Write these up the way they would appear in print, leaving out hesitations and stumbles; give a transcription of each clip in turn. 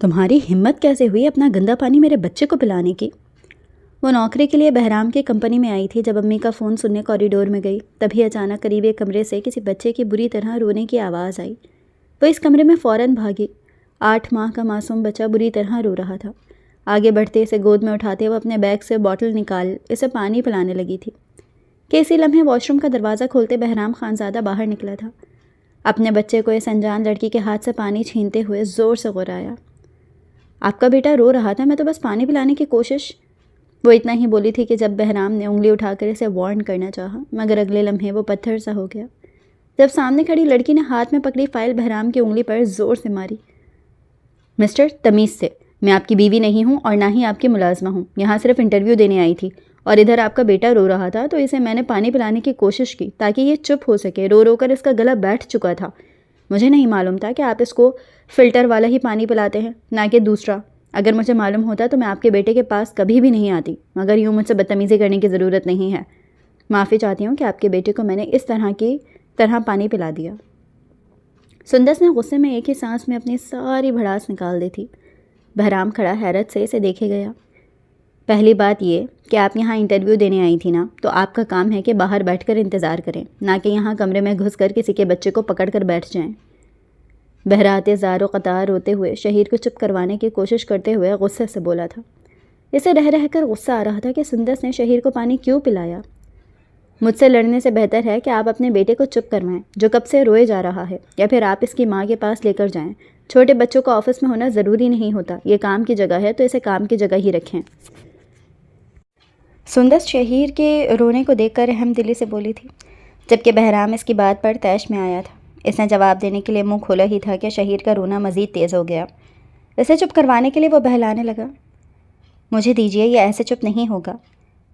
تمہاری ہمت کیسے ہوئی اپنا گندا پانی میرے بچے کو پلانے کی؟ وہ نوکری کے لیے بہرام کی کمپنی میں آئی تھی۔ جب امی کا فون سننے کوریڈور میں گئی تبھی اچانک قریب ایک کمرے سے کسی بچے کی بری طرح رونے کی آواز آئی۔ وہ اس کمرے میں فوراً بھاگی۔ 8 ماہ کا معصوم بچہ بری طرح رو رہا تھا۔ آگے بڑھتے اسے گود میں اٹھاتے وہ اپنے بیگ سے بوتل نکال اسے پانی پلانے لگی تھی کہ اسی لمحے واش روم کا دروازہ کھولتے بہرام خانزادہ باہر نکلا تھا۔ اپنے بچے کو اس انجان لڑکی کے ہاتھ سے پانی چھینتے ہوئے زور سے غرایا۔ آپ کا بیٹا رو رہا تھا، میں تو بس پانی پلانے کی کوشش۔ وہ اتنا ہی بولی تھی کہ جب بہرام نے انگلی اٹھا کر اسے وارن کرنا چاہا، مگر اگلے لمحے وہ پتھر سا ہو گیا جب سامنے کھڑی لڑکی نے ہاتھ میں پکڑی فائل بہرام کی انگلی پر زور سے ماری۔ مسٹر، تمیز سے، میں آپ کی بیوی نہیں ہوں اور نہ ہی آپ کی ملازمہ ہوں۔ یہاں صرف انٹرویو دینے آئی تھی اور ادھر آپ کا بیٹا رو رہا تھا تو اسے میں نے پانی پلانے کی کوشش کی تاکہ یہ چپ ہو سکے۔ رو رو کر اس کا گلا بیٹھ چکا تھا۔ مجھے نہیں معلوم تھا کہ آپ اس کو فلٹر والا ہی پانی پلاتے ہیں، نہ کہ دوسرا۔ اگر مجھے معلوم ہوتا تو میں آپ کے بیٹے کے پاس کبھی بھی نہیں آتی، مگر یوں مجھ سے بدتمیزی کرنے کی ضرورت نہیں ہے۔ معافی چاہتی ہوں کہ آپ کے بیٹے کو میں نے اس طرح پانی پلا دیا۔ سندس نے غصے میں ایک ہی سانس میں اپنی ساری بھڑاس نکال دی تھی۔ بہرام کھڑا حیرت سے اسے دیکھے گیا۔ پہلی بات یہ کہ آپ یہاں انٹرویو دینے آئی تھی نا، تو آپ کا کام ہے کہ باہر بیٹھ کر انتظار کریں، نہ کہ یہاں کمرے میں گھس کر کسی کے بچے کو پکڑ کر بیٹھ جائیں۔ بہراتے زار و قطار روتے ہوئے شہیر کو چپ کروانے کی کوشش کرتے ہوئے غصے سے بولا تھا۔ اسے رہ رہ کر غصہ آ رہا تھا کہ سندس نے شہیر کو پانی کیوں پلایا۔ مجھ سے لڑنے سے بہتر ہے کہ آپ اپنے بیٹے کو چپ کروائیں جو کب سے روئے جا رہا ہے، یا پھر آپ اس کی ماں کے پاس لے کر جائیں۔ چھوٹے بچوں کا آفس میں ہونا ضروری نہیں ہوتا، یہ کام کی جگہ ہے تو اسے کام کی جگہ ہی رکھیں۔ سندس شہیر کے رونے کو دیکھ کر رحم دلی سے بولی تھی، جبکہ بہرام اس کی بات پر طیش میں آیا تھا۔ اس نے جواب دینے کے لیے منہ کھولا ہی تھا کہ شہیر کا رونا مزید تیز ہو گیا۔ اسے چپ کروانے کے لیے وہ بہلانے لگا، مجھے دیجیے، یہ ایسے چپ نہیں ہوگا۔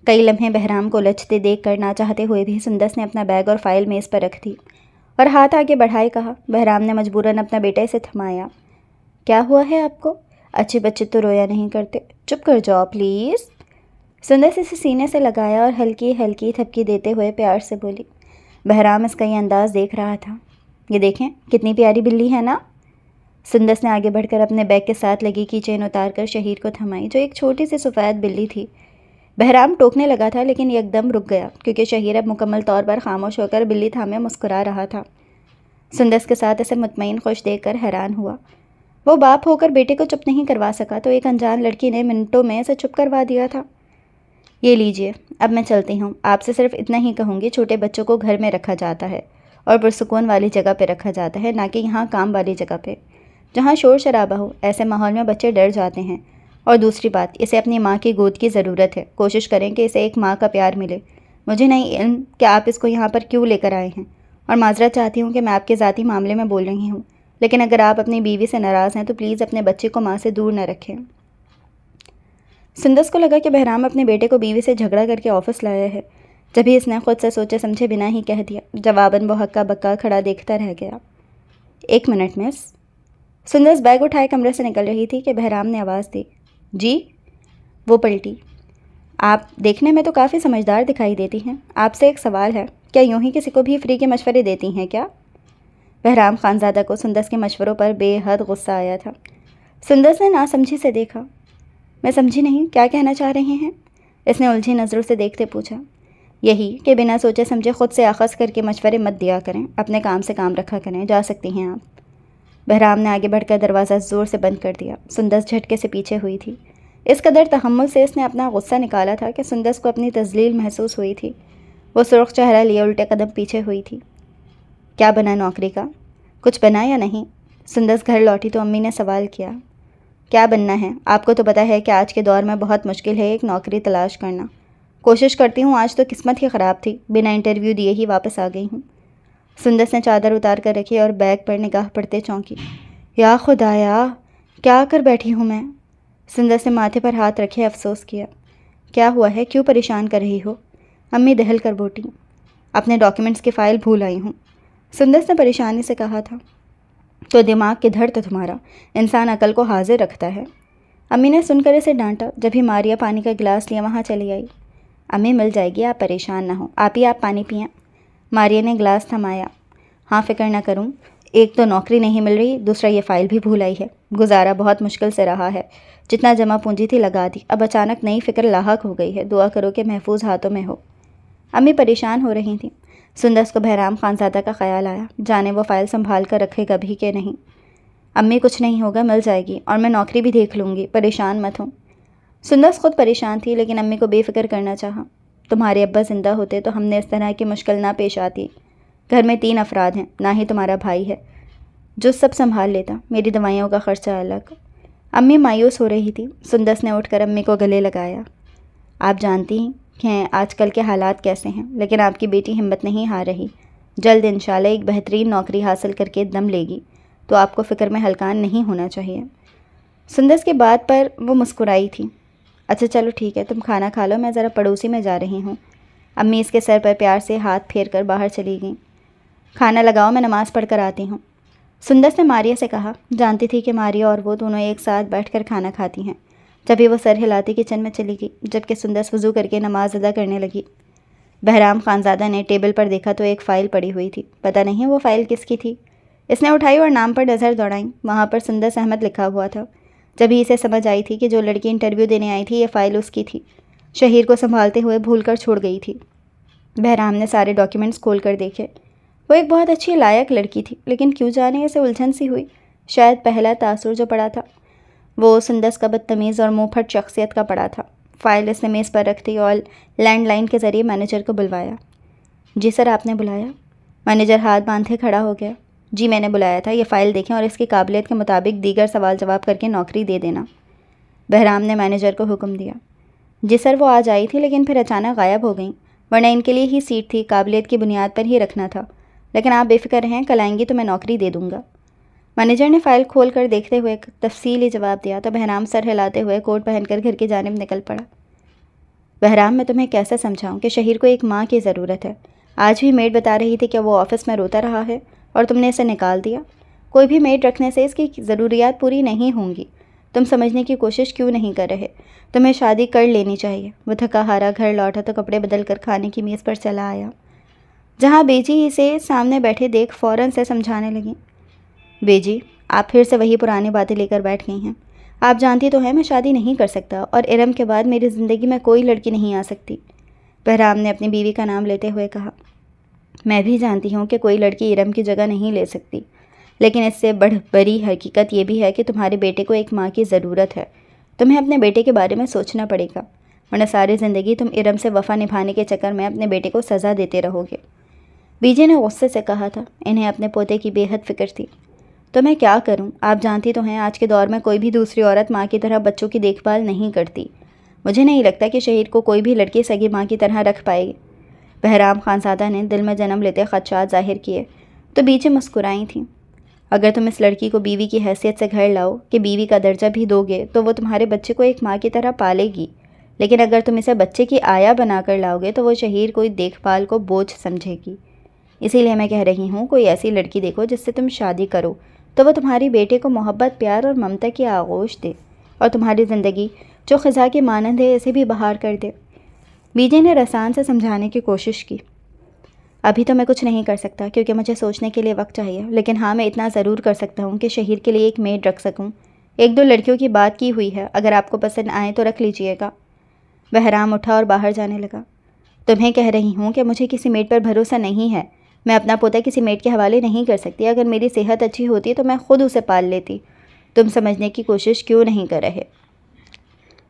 کئی لمحے بہرام کو لچتے دیکھ کر نہ چاہتے ہوئے بھی سندس نے اپنا بیگ اور فائل میز پر رکھ دی اور ہاتھ آگے بڑھائے کہا۔ بہرام نے مجبوراً اپنا بیٹا اسے تھمایا۔ کیا ہوا ہے آپ کو؟ اچھے بچے تو رویا نہیں کرتے، چپ کر جاؤ پلیز۔ سندس اسے سینے سے لگایا اور ہلکی ہلکی تھپکی دیتے ہوئے پیار سے بولی۔ بہرام اس کا یہ انداز دیکھ رہا تھا۔ یہ دیکھیں کتنی پیاری بلی ہے نا؟ سندس نے آگے بڑھ کر اپنے بیگ کے ساتھ لگی کی چین اتار کر شہیر کو تھمائی، جو ایک چھوٹی سی سفید بلی تھی۔ بہرام ٹوکنے لگا تھا لیکن یک دم رک گیا کیونکہ شہیر اب مکمل طور پر خاموش ہو کر بلی تھامے مسکرا رہا تھا۔ سندس کے ساتھ اسے مطمئن خوش دیکھ کر حیران ہوا۔ وہ باپ ہو کر بیٹے کو چپ نہیں کروا سکا تو ایک انجان لڑکی نے منٹوں میں اسے چپ کروا دیا تھا۔ یہ لیجئے، اب میں چلتی ہوں۔ آپ سے صرف اتنا ہی کہوں گی، چھوٹے بچوں کو گھر میں رکھا جاتا ہے اور پرسکون والی جگہ پہ رکھا جاتا ہے، نہ کہ یہاں کام والی جگہ پہ جہاں شور شرابہ ہو۔ ایسے ماحول میں بچے ڈر جاتے ہیں۔ اور دوسری بات، اسے اپنی ماں کی گود کی ضرورت ہے۔ کوشش کریں کہ اسے ایک ماں کا پیار ملے۔ مجھے نہیں علم کہ آپ اس کو یہاں پر کیوں لے کر آئے ہیں، اور معذرت چاہتی ہوں کہ میں آپ کے ذاتی معاملے میں بول رہی ہوں، لیکن اگر آپ اپنی بیوی سے ناراض ہیں تو پلیز اپنے بچے کو ماں سے دور نہ رکھیں۔ سندس کو لگا کہ بہرام اپنے بیٹے کو بیوی سے جھگڑا کر کے آفس لایا ہے، جبھی اس نے خود سے سوچے سمجھے بنا ہی کہہ دیا۔ جواباً وہ ہکا بکا کھڑا دیکھتا رہ گیا۔ 1 منٹ مس۔ سندس بیگ اٹھائے کمرے سے نکل رہی تھی کہ بہرام نے آواز دی، جی؟ وہ پلٹی۔ آپ دیکھنے میں تو کافی سمجھدار دکھائی دیتی ہیں۔ آپ سے ایک سوال ہے، کیا یوں ہی کسی کو بھی فری کے مشورے دیتی ہیں کیا؟ بہرام خانزادہ کو سندس کے مشوروں پر بے حد غصہ آیا تھا۔ سندس نے ناسمجھی سے دیکھا۔ میں سمجھی نہیں، کیا کہنا چاہ رہے ہیں؟ اس نے الجھی نظروں سے دیکھتے پوچھا۔ یہی کہ بنا سوچے سمجھے خود سے اخذ کر کے مشورے مت دیا کریں، اپنے کام سے کام رکھا کریں۔ جا سکتی ہیں آپ۔ بہرام نے آگے بڑھ کر دروازہ زور سے بند کر دیا۔ سندس جھٹکے سے پیچھے ہوئی تھی۔ اس قدر تحمل سے اس نے اپنا غصہ نکالا تھا کہ سندس کو اپنی تذلیل محسوس ہوئی تھی۔ وہ سرخ چہرہ لیے الٹے قدم پیچھے ہوئی تھی۔ کیا بنا نوکری کا؟ کچھ بنا یا نہیں؟ سندس گھر لوٹی تو امی نے سوال کیا۔ کیا بننا ہے؟ آپ کو تو پتہ ہے کہ آج کے دور میں بہت مشکل ہے ایک نوکری تلاش کرنا۔ کوشش کرتی ہوں، آج تو قسمت ہی خراب تھی، بنا انٹرویو دیے ہی واپس آ گئی ہوں۔ سندس نے چادر اتار کر رکھی اور بیگ پر نگاہ پڑتے چونکی۔ یا خدایا، کیا کر بیٹھی ہوں میں؟ سندس نے ماتھے پر ہاتھ رکھے افسوس کیا۔ کیا ہوا ہے؟ کیوں پریشان کر رہی ہو؟ امی دہل کر بوٹی۔ اپنے ڈاکیومنٹس کی فائل بھول آئی ہوں، سندس نے پریشانی سے کہا تھا۔ تو دماغ کدھر تو تمہارا؟ انسان عقل کو حاضر رکھتا ہے۔ امی نے سن کر اسے ڈانٹا۔ جب ہی ماریا پانی کا گلاس لیا وہاں چلی آئی۔ امی مل جائے گی، آپ پریشان نہ ہوں، آپ پانی پئیں۔ ماریا نے گلاس تھمایا۔ ہاں، فکر نہ کروں، ایک تو نوکری نہیں مل رہی، دوسرا یہ فائل بھی بھول آئی ہے۔ گزارا بہت مشکل سے رہا ہے، جتنا جمع پونجی تھی لگا دی، اب اچانک نئی فکر لاحق ہو گئی ہے، دعا کرو کہ محفوظ ہاتھوں میں ہو۔ امی پریشان ہو رہی تھیں۔ سندس کو بہرام خانزادہ کا خیال آیا، جانے وہ فائل سنبھال کر رکھے گا بھی کہ نہیں۔ امی کچھ نہیں ہوگا، مل جائے گی، اور میں نوکری بھی دیکھ لوں گی، پریشان مت ہوں۔ سندس خود پریشان تھی، لیکن امی کو بے فکر کرنا چاہا۔ تمہارے ابا زندہ ہوتے تو ہم نے اس طرح کی مشکل نہ پیش آتی۔ گھر میں 3 افراد ہیں، نہ ہی تمہارا بھائی ہے جو سب سنبھال لیتا، میری دوائیوں کا خرچہ الگ۔ امی مایوس ہو رہی تھی۔ سندس نے اٹھ کر امی کو گلے لگایا۔ آپ جانتی ہیں آج کل کے حالات کیسے ہیں، لیکن آپ کی بیٹی ہمت نہیں ہار رہی، جلد انشاءاللہ ایک بہترین نوکری حاصل کر کے دم لے گی، تو آپ کو فکر میں ہلکان نہیں ہونا چاہیے۔ سندس کی بات پر وہ مسکرائی تھی۔ اچھا چلو ٹھیک ہے، تم کھانا کھا لو، میں ذرا پڑوسی میں جا رہی ہوں۔ امی اس کے سر پر پیار سے ہاتھ پھیر کر باہر چلی گئیں۔ کھانا لگاؤ، میں نماز پڑھ کر آتی ہوں۔ سندس نے ماریا سے کہا۔ جانتی تھی کہ ماریا اور وہ دونوں ایک ساتھ بیٹھ کر کھانا کھاتی ہیں، جبھی وہ سر ہلاتی کچن میں چلی گئی، جبکہ سندس وضو کر کے نماز ادا کرنے لگی۔ بہرام خانزادہ نے ٹیبل پر دیکھا تو ایک فائل پڑی ہوئی تھی، پتہ نہیں وہ فائل کس کی تھی۔ اس نے اٹھائی اور نام پر نظر دوڑائیں، وہاں پر سندس احمد لکھا ہوا تھا۔ جبھی اسے سمجھ آئی تھی کہ جو لڑکی انٹرویو دینے آئی تھی یہ فائل اس کی تھی، شہیر کو سنبھالتے ہوئے بھول کر چھوڑ گئی تھی۔ بہرام نے سارے ڈاکیومنٹس کھول کر دیکھے۔ وہ ایک بہت اچھی لائق لڑکی تھی، لیکن کیوں جانے اسے الجھن سی ہوئی، شاید پہلا تاثر جو پڑا تھا وہ سندس کا بدتمیز اور منہ پھٹ شخصیت کا پڑا تھا۔ فائل اس نے میز پر رکھ دی اور لینڈ لائن کے ذریعے مینیجر کو بلوایا۔ جی سر، آپ نے بلایا؟ مینیجر ہاتھ باندھے کھڑا ہو گیا۔ جی میں نے بلایا تھا، یہ فائل دیکھیں اور اس کی قابلیت کے مطابق دیگر سوال جواب کر کے نوکری دے دینا۔ بہرام نے مینیجر کو حکم دیا۔ جی سر، وہ آج آئی تھی لیکن پھر اچانک غائب ہو گئیں، ورنہ ان کے لیے ہی سیٹ تھی، قابلیت کی بنیاد پر ہی رکھنا تھا، لیکن آپ بے فکر رہیں، کل آئیں گی تو میں نوکری دے دوں گا۔ مینیجر نے فائل کھول کر دیکھتے ہوئے تفصیلی جواب دیا تو بہرام سر ہلاتے ہوئے کوٹ پہن کر گھر کی جانب نکل پڑا۔ بہرام، میں تمہیں کیسے سمجھاؤں کہ شہیر کو ایک ماں کی ضرورت ہے؟ آج بھی میڈ بتا رہی تھی کہ وہ آفس میں روتا رہا ہے اور تم نے اسے نکال دیا۔ کوئی بھی میڈ رکھنے سے اس کی ضروریات پوری نہیں ہوں گی۔ تم سمجھنے کی کوشش کیوں نہیں کر رہے؟ تمہیں شادی کر لینی چاہیے۔ وہ تھکا ہارا گھر لوٹا تو کپڑے بدل کر کھانے کی میز پر چلا آیا، جہاں بیجی اسے سامنے بیٹھے دیکھ فوراً سے سمجھانے لگیں۔ بیجی، آپ پھر سے وہی پرانی باتیں لے کر بیٹھ گئی ہیں۔ آپ جانتی تو ہیں میں شادی نہیں کر سکتا، اور ارم کے بعد میری زندگی میں کوئی لڑکی نہیں آ سکتی۔ بہرام نے اپنی بیوی کا نام لیتے ہوئے کہا۔ میں بھی جانتی ہوں کہ کوئی لڑکی ارم کی جگہ نہیں لے سکتی، لیکن اس سے بڑی حقیقت یہ بھی ہے کہ تمہارے بیٹے کو ایک ماں کی ضرورت ہے۔ تمہیں اپنے بیٹے کے بارے میں سوچنا پڑے گا، ورنہ ساری زندگی تم ارم سے وفا نبھانے کے چکر میں اپنے بیٹے کو سزا دیتے رہو گے۔ بیجی نے غصے سے کہا تھا۔ انہیں اپنے پوتے کی بے حد فکر تھی۔ تو میں کیا کروں؟ آپ جانتی تو ہیں آج کے دور میں کوئی بھی دوسری عورت ماں کی طرح بچوں کی دیکھ بھال نہیں کرتی۔ مجھے نہیں لگتا کہ شہیر کو کوئی بھی لڑکی سگی ماں کی طرح رکھ پائے گی۔ بہرام خانزادہ نے دل میں جنم لیتے خدشات ظاہر کیے تو بیچے مسکرائی تھیں۔ اگر تم اس لڑکی کو بیوی کی حیثیت سے گھر لاؤ کہ بیوی کا درجہ بھی دو گے تو وہ تمہارے بچے کو ایک ماں کی طرح پالے گی، لیکن اگر تم اسے بچے کی آیا بنا کر لاؤ گے تو وہ شہیر کوئی دیکھ بھال کو بوجھ سمجھے گی۔ اسی لیے میں کہہ رہی ہوں کوئی ایسی لڑکی دیکھو جس سے تم شادی کرو تو وہ تمہاری بیٹے کو محبت، پیار اور ممتا کی آغوش دے، اور تمہاری زندگی جو خزاں کی مانند ہے اسے بھی بہار کر دے۔ بیجے نے رسان سے سمجھانے کی کوشش کی۔ ابھی تو میں کچھ نہیں کر سکتا کیونکہ مجھے سوچنے کے لیے وقت چاہیے، لیکن ہاں میں اتنا ضرور کر سکتا ہوں کہ شہیر کے لیے ایک میڈ رکھ سکوں۔ 1-2 لڑکیوں کی بات کی ہوئی ہے، اگر آپ کو پسند آئیں تو رکھ لیجئے گا۔ بہرام اٹھا اور باہر جانے لگا۔ تمہیں کہہ رہی ہوں کہ مجھے کسی میڈ پر بھروسہ نہیں ہے۔ میں اپنا پوتا کسی میڈ کے حوالے نہیں کر سکتی۔ اگر میری صحت اچھی ہوتی تو میں خود اسے پال لیتی۔ تم سمجھنے کی کوشش کیوں نہیں کر رہے؟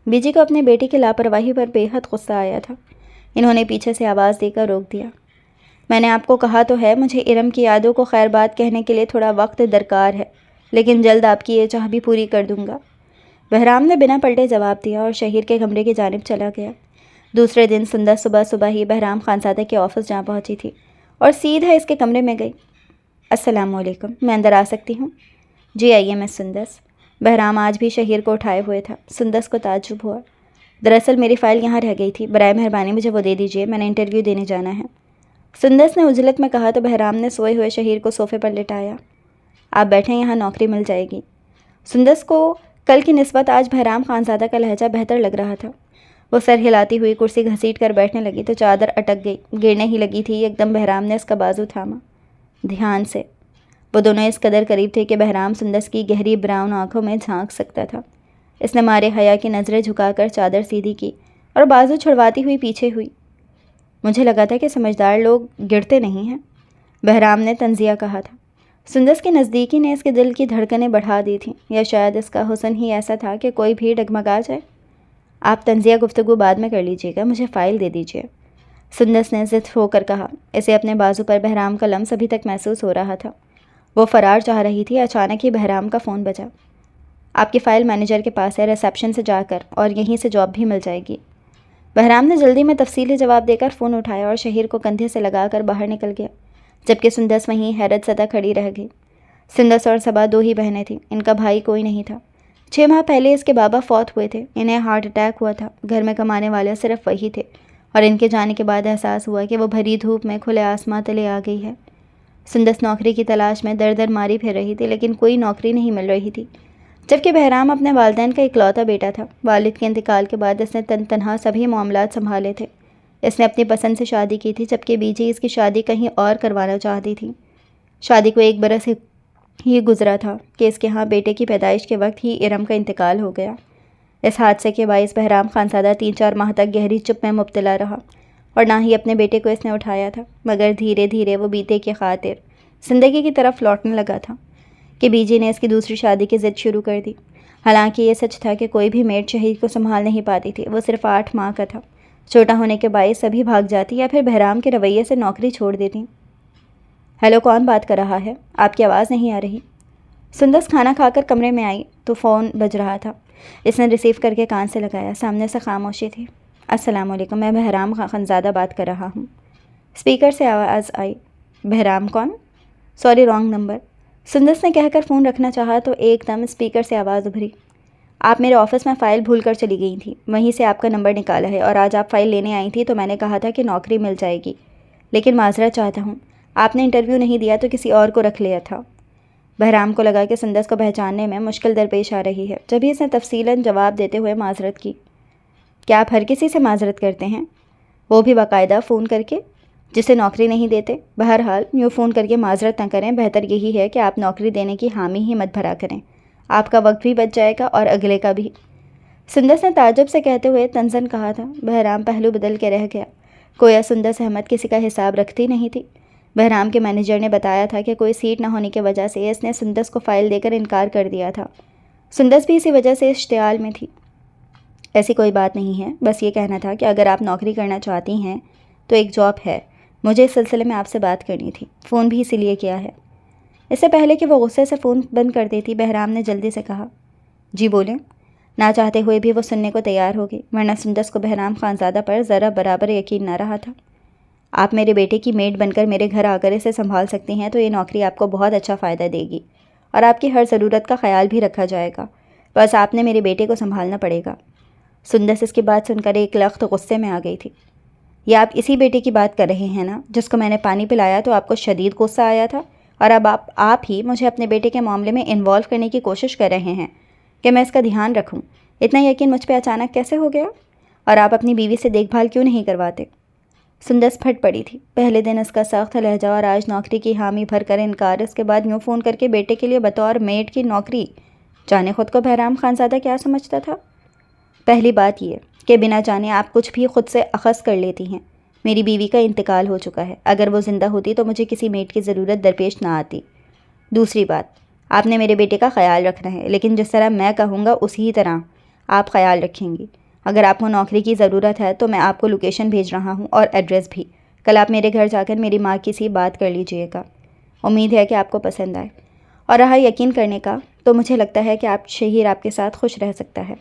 بیجی کو اپنے بیٹی کی لاپرواہی پر بے حد غصہ آیا تھا۔ انہوں نے پیچھے سے آواز دے کر روک دیا۔ میں نے آپ کو کہا تو ہے مجھے ارم کی یادوں کو خیر بات کہنے کے لیے تھوڑا وقت درکار ہے، لیکن جلد آپ کی یہ چاہ بھی پوری کر دوں گا۔ بہرام نے بنا پلٹے جواب دیا اور شہیر کے کمرے کی جانب چلا گیا۔ دوسرے دن سندس صبح ہی بہرام خانزادہ کے آفس جا پہنچی تھی اور سیدھا اس کے کمرے میں گئی۔ السلام علیکم، میں اندر آ سکتی ہوں؟ جی آئیے مس سندس۔ بہرام آج بھی شہیر کو اٹھائے ہوئے تھا۔ سندس کو تعجب ہوا۔ دراصل میری فائل یہاں رہ گئی تھی، برائے مہربانی مجھے وہ دے دیجیے، میں نے انٹرویو دینے جانا ہے۔ سندس نے عجلت میں کہا تو بہرام نے سوئے ہوئے شہیر کو صوفے پر لٹایا۔ آپ بیٹھیں، یہاں نوکری مل جائے گی۔ سندس کو کل کی نسبت آج بہرام خانزادہ کا لہجہ بہتر لگ رہا تھا۔ وہ سر ہلاتی ہوئی کرسی گھسیٹ کر بیٹھنے لگی تو چادر اٹک گئی، گرنے ہی لگی تھی۔ ایک دم بہرام نے اس کا بازو تھاما۔ دھیان سے۔ وہ دونوں اس قدر قریب تھے کہ بہرام سندس کی گہری براؤن آنکھوں میں جھانک سکتا تھا۔ اس نے مارے حیا کی نظریں جھکا کر چادر سیدھی کی اور بازو چھڑواتی ہوئی پیچھے ہوئی۔ مجھے لگا تھا کہ سمجھدار لوگ گرتے نہیں ہیں، بہرام نے طنزیہ کہا تھا۔ سندس کی نزدیکی نے اس کے دل کی دھڑکنیں بڑھا دی تھیں، یا شاید اس کا حسن ہی ایسا تھا کہ کوئی بھی ڈگمگا جائے۔ آپ طنزیہ گفتگو بعد میں کر لیجیے گا، مجھے فائل دے دیجیے، سندس نے ضد ہو کر کہا۔ اسے اپنے بازو پر بہرام کا لمس ابھی تک محسوس ہو رہا تھا۔ وہ فرار چاہ رہی تھی، اچانک ہی بہرام کا فون بجا۔ آپ کی فائل مینیجر کے پاس ہے، ریسیپشن سے جا کر، اور یہیں سے جاب بھی مل جائے گی۔ بہرام نے جلدی میں تفصیلی جواب دے کر فون اٹھایا اور شہیر کو کندھے سے لگا کر باہر نکل گیا، جبکہ سندس وہیں حیرت زدہ کھڑی رہ گئی۔ سندس اور صبا دو ہی بہنیں تھیں، ان کا بھائی کوئی نہیں تھا۔ 6 ماہ پہلے اس کے بابا فوت ہوئے تھے، انہیں ہارٹ اٹیک ہوا تھا۔ گھر میں کمانے والے صرف وہی تھے، اور ان کے جانے کے بعد احساس ہوا کہ وہ بھری دھوپ میں کھلے آسماں تلے آ گئی ہے۔ سندس نوکری کی تلاش میں در در ماری پھر رہی تھی، لیکن کوئی نوکری نہیں مل رہی تھی، جبکہ بہرام اپنے والدین کا اکلوتا بیٹا تھا۔ والد کے انتقال کے بعد اس نے تنہا سبھی معاملات سنبھالے تھے۔ اس نے اپنی پسند سے شادی کی تھی، جبکہ بیجی اس کی شادی کہیں اور کروانا چاہتی تھی۔ شادی کو 1 برس ہی گزرا تھا کہ اس کے ہاں بیٹے کی پیدائش کے وقت ہی ارم کا انتقال ہو گیا۔ اس حادثے کے باعث بہرام خانزادہ 3-4 ماہ تک گہری چپ میں مبتلا رہا، اور نہ ہی اپنے بیٹے کو اس نے اٹھایا تھا، مگر دھیرے دھیرے وہ بیتے کی خاطر زندگی کی طرف لوٹنے لگا تھا کہ بیجی نے اس کی دوسری شادی کی ضد شروع کر دی۔ حالانکہ یہ سچ تھا کہ کوئی بھی میڈ شہید کو سنبھال نہیں پاتی تھی، وہ صرف 8 ماہ کا تھا۔ چھوٹا ہونے کے باعث سبھی بھاگ جاتی یا پھر بہرام کے رویے سے نوکری چھوڑ دیتی۔ ہیلو، کون بات کر رہا ہے؟ آپ کی آواز نہیں آ رہی۔ سندس کھانا کھا کر کمرے میں آئی تو فون بج رہا تھا۔ اس نے ریسیو کر کے کان سے لگایا۔ سامنے سے خاموشی تھی۔ السلام علیکم، میں بہرام خانزادہ بات کر رہا ہوں۔ اسپیکر سے آواز آئی۔ بہرام کون؟ Sorry, wrong number. سندس نے کہہ کر فون رکھنا چاہا تو ایک دم اسپیکر سے آواز ابھری۔ آپ میرے آفس میں فائل بھول کر چلی گئی تھیں، وہیں سے آپ کا نمبر نکالا ہے، اور آج آپ فائل لینے آئی تھیں تو میں نے کہا تھا کہ نوکری مل جائے گی، لیکن معذرت چاہتا ہوں، آپ نے انٹرویو نہیں دیا تو کسی اور کو رکھ لیا تھا۔ بہرام کو لگا کہ سندس کو پہچاننے میں مشکل درپیش آ رہی ہے، جبھی اس نے تفصیلاً جواب دیتے ہوئے معذرت کی۔ کیا آپ ہر کسی سے معذرت کرتے ہیں؟ وہ بھی باقاعدہ فون کر کے؟ جسے نوکری نہیں دیتے؟ بہرحال یوں فون کر کے معذرت نہ کریں، بہتر یہی ہے کہ آپ نوکری دینے کی حامی ہی مت بھرا کریں، آپ کا وقت بھی بچ جائے گا اور اگلے کا بھی۔ سندس نے تعجب سے کہتے ہوئے طنزاً کہا تھا۔ بہرام پہلو بدل کے رہ گیا، گویا سندس احمد کسی کا حساب رکھتی نہیں تھی۔ بہرام کے مینیجر نے بتایا تھا کہ کوئی سیٹ نہ ہونے کی وجہ سے اس نے سندس کو فائل دے کر انکار کر دیا تھا۔ سندس بھی اسی وجہ سے اشتعال میں تھی۔ ایسی کوئی بات نہیں ہے، بس یہ کہنا تھا کہ اگر آپ نوکری کرنا چاہتی ہیں تو ایک جاب ہے، مجھے اس سلسلے میں آپ سے بات کرنی تھی، فون بھی اسی لیے کیا ہے۔ اس سے پہلے کہ وہ غصے سے فون بند کر دیتی، بہرام نے جلدی سے کہا، جی بولیں۔ نہ چاہتے ہوئے بھی وہ سننے کو تیار ہو گئی، ورنہ سندس کو بہرام خانزادہ پر ذرا برابر یقین نہ رہا تھا۔ آپ میرے بیٹے کی میڈ بن کر میرے گھر آ کر اسے سنبھال سکتی ہیں تو یہ نوکری آپ کو بہت اچھا فائدہ دے گی، اور آپ کی ہر ضرورت کا خیال بھی رکھا جائے گا، بس آپ نے میرے بیٹے کو سنبھالنا پڑے گا۔ سندس اس کی بات سن کر ایک لخت غصے میں آ گئی تھی۔ یہ آپ اسی بیٹے کی بات کر رہے ہیں نا جس کو میں نے پانی پلایا تو آپ کو شدید غصہ آیا تھا، اور اب آپ ہی مجھے اپنے بیٹے کے معاملے میں انوالو کرنے کی کوشش کر رہے ہیں کہ میں اس کا دھیان رکھوں۔ اتنا یقین مجھ پہ اچانک کیسے ہو گیا؟ اور آپ اپنی بیوی سے دیکھ بھال کیوں نہیں کرواتے؟ سندس پھٹ پڑی تھی۔ پہلے دن اس کا سخت لہجہ اور آج نوکری کی حامی بھر کر انکار، اس کے بعد یوں فون کر کے بیٹے کے لیے بطور میڈ کی نوکری، جانے خود کو بہرام خانزادہ کیا سمجھتا تھا؟ پہلی بات یہ کہ بنا جانے آپ کچھ بھی خود سے اخذ کر لیتی ہیں۔ میری بیوی کا انتقال ہو چکا ہے، اگر وہ زندہ ہوتی تو مجھے کسی میڈ کی ضرورت درپیش نہ آتی۔ دوسری بات، آپ نے میرے بیٹے کا خیال رکھنا ہے، لیکن جس طرح میں کہوں گا اسی طرح آپ خیال رکھیں گی۔ اگر آپ کو نوکری کی ضرورت ہے تو میں آپ کو لوکیشن بھیج رہا ہوں اور ایڈریس بھی۔ کل آپ میرے گھر جا کر میری ماں کی سی بات کر لیجئے گا، امید ہے کہ آپ کو پسند آئے۔ اور رہا یقین کرنے کا، تو مجھے لگتا ہے کہ شہیر آپ کے ساتھ خوش رہ سکتا ہے۔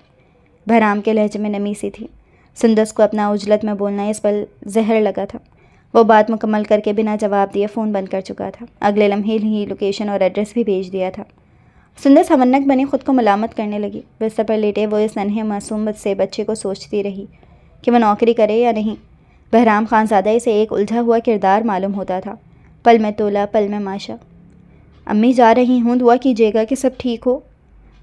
بہرام کے لہجے میں نمی سی تھی۔ سندس کو اپنا عجلت میں بولنا اس پل زہر لگا تھا۔ وہ بات مکمل کر کے بنا جواب دیے فون بند کر چکا تھا۔ اگلے لمحے ہی لوکیشن اور ایڈریس بھی بھیج دیا تھا۔ سندس ہونک بنی خود کو ملامت کرنے لگی۔ بستر پر لیٹے وہ اس ننھے معصوم سے بچے کو سوچتی رہی کہ وہ نوکری کرے یا نہیں۔ بہرام خانزادہ اسے ایک الجھا ہوا کردار معلوم ہوتا تھا، پل میں تولا پل میں ماشا۔ امی جا رہی ہوں، دعا کیجیے گا کہ سب ٹھیک ہو۔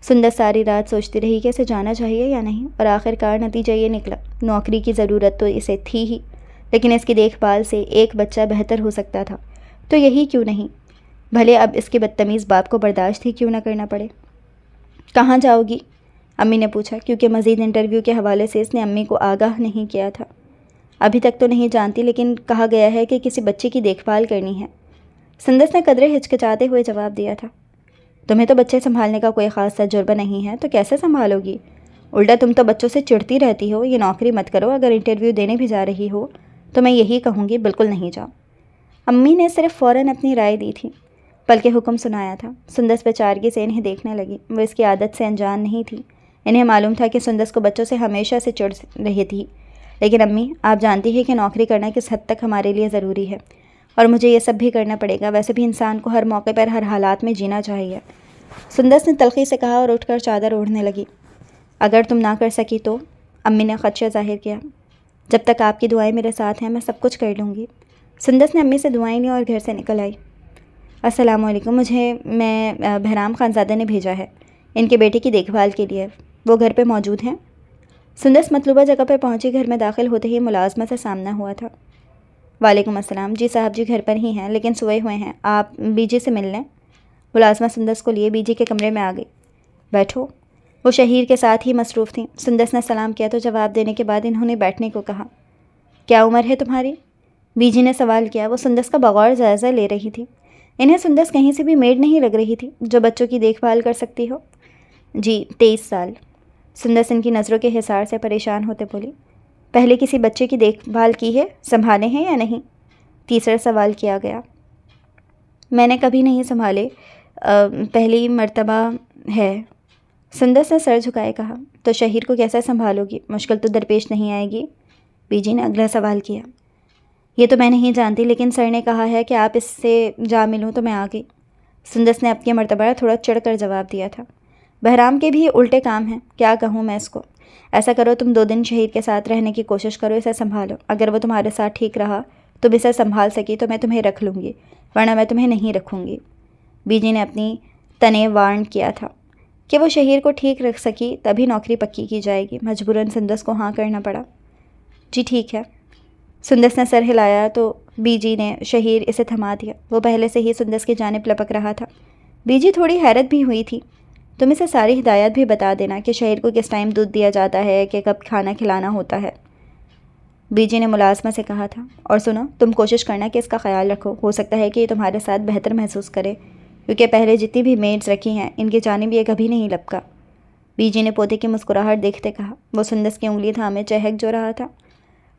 سندس ساری رات سوچتی رہی کہ اسے جانا چاہیے یا نہیں، اور آخر کار نتیجہ یہ نکلا، نوکری کی ضرورت تو اسے تھی ہی، لیکن اس کی دیکھ بھال سے ایک بچہ بہتر ہو سکتا تھا، تو یہی کیوں نہیں؟ بھلے اب اس کے بدتمیز باپ کو برداشت ہی کیوں نہ کرنا پڑے۔ کہاں جاؤ گی؟ امی نے پوچھا، کیونکہ مزید انٹرویو کے حوالے سے اس نے امی کو آگاہ نہیں کیا تھا۔ ابھی تک تو نہیں جانتی، لیکن کہا گیا ہے کہ کسی بچے کی دیکھ بھال کرنی ہے۔ سندس نے قدرے ہچکچاتے ہوئے جواب دیا تھا۔ تمہیں تو بچے سنبھالنے کا کوئی خاص تجربہ نہیں ہے، تو کیسے سنبھالو گی؟ الٹا تم تو بچوں سے چڑھتی رہتی ہو۔ یہ نوکری مت کرو، اگر انٹرویو دینے بھی جا رہی ہو تو میں یہی کہوں گی، بالکل نہیں جاؤ۔ امی نے صرف فوراً اپنی رائے دی تھی، بلکہ حکم سنایا تھا۔ سندس بیچارگی سے انہیں دیکھنے لگی۔ وہ اس کی عادت سے انجان نہیں تھی۔ انہیں معلوم تھا کہ سندس کو بچوں سے ہمیشہ سے چڑھ رہی تھی، لیکن امی، آپ جانتی ہیں کہ نوکری کرنا کس حد تک ہمارے لیے ضروری ہے، اور مجھے یہ سب بھی کرنا پڑے گا۔ ویسے بھی انسان کو ہر موقع پر ہر حالات میں جینا چاہیے۔ سندس نے تلخی سے کہا اور اٹھ کر چادر اوڑھنے لگی۔ اگر تم نہ کر سکی تو؟ امی نے خدشہ ظاہر کیا۔ جب تک آپ کی دعائیں میرے ساتھ ہیں، میں سب کچھ کر لوں گی۔ سندس نے امی سے دعائیں لیں اور گھر سے نکل آئی۔ السلام علیکم، میں بہرام خانزادہ نے بھیجا ہے ان کے بیٹے کی دیکھ بھال کے لیے، وہ گھر پہ موجود ہیں؟ سندس مطلوبہ جگہ پہ پہنچی۔ گھر میں داخل ہوتے ہی ملازمہ سے سامنا ہوا تھا۔ وعلیکم السلام، جی صاحب جی گھر پر ہی ہیں، لیکن سوئے ہوئے ہیں، آپ بی جی سے مل لیں۔ ملازمہ سندس کو لیے بی جی کے کمرے میں آ گئی۔ بیٹھو۔ وہ شہیر کے ساتھ ہی مصروف تھیں۔ سندس نے سلام کیا تو جواب دینے کے بعد انہوں نے بیٹھنے کو کہا۔ کیا عمر ہے تمہاری؟ بی جی نے سوال کیا۔ وہ سندس کا بغور جائزہ لے رہی تھی۔ انہیں سندس کہیں سے بھی میڈ نہیں لگ رہی تھی جو بچوں کی دیکھ بھال کر سکتی ہو۔ جی 23 سال۔ سندس ان کی نظروں کے حصار سے پریشان ہوتے بولی۔ پہلے کسی بچے کی دیکھ بھال کی ہے، سنبھالے ہیں یا نہیں؟ تیسرا سوال کیا گیا۔ میں نے کبھی نہیں سنبھالے، پہلی مرتبہ ہے۔ سندس نے سر جھکائے کہا۔ تو شہیر کو کیسے سنبھالو گی؟ مشکل تو درپیش نہیں آئے گی؟ بی جی نے اگلا سوال کیا۔ یہ تو میں نہیں جانتی، لیکن سر نے کہا ہے کہ آپ اس سے جا ملوں تو میں آ گئی۔ سندس نے اب کی مرتبہ تھوڑا چڑھ کر جواب دیا تھا۔ بہرام کے بھی الٹے کام ہیں، کیا کہوں میں اس کو؟ ایسا کرو، تم 2 دن شہیر کے ساتھ رہنے کی کوشش کرو، اسے سنبھالو۔ اگر وہ تمہارے ساتھ ٹھیک رہا، تم اسے سنبھال سکی تو میں تمہیں رکھ لوں گی، ورنہ میں تمہیں نہیں رکھوں گی۔ بی جی نے اپنی تنے وارن کیا تھا کہ وہ شہیر کو ٹھیک رکھ سکی تبھی نوکری پکی کی جائے گی۔ مجبوراً سندس کو ہاں کرنا پڑا۔ جی ٹھیک ہے۔ سندس نے سر ہلایا تو بی جی نے شہیر اسے تھما دیا۔ وہ پہلے سے ہی سندس کی جانب لپک رہا تھا۔ بی جی تھوڑی حیرت بھی ہوئی تھی۔ تم اسے ساری ہدایات بھی بتا دینا کہ شہیر کو کس ٹائم دودھ دیا جاتا ہے، کہ کب کھانا کھلانا ہوتا ہے، بی جی نے ملازمہ سے کہا تھا۔ اور سنو، تم کوشش کرنا کہ اس کا خیال رکھو، ہو سکتا ہے کہ یہ تمہارے ساتھ بہتر محسوس کرے، کیونکہ پہلے جتنی بھی میڈز رکھی ہیں ان کی جانب یہ کبھی نہیں لپکا۔ بی جی نے پوتے کی مسکراہٹ دیکھتے کہا۔ وہ سندس کی انگلی تھامے چہک جو رہا تھا۔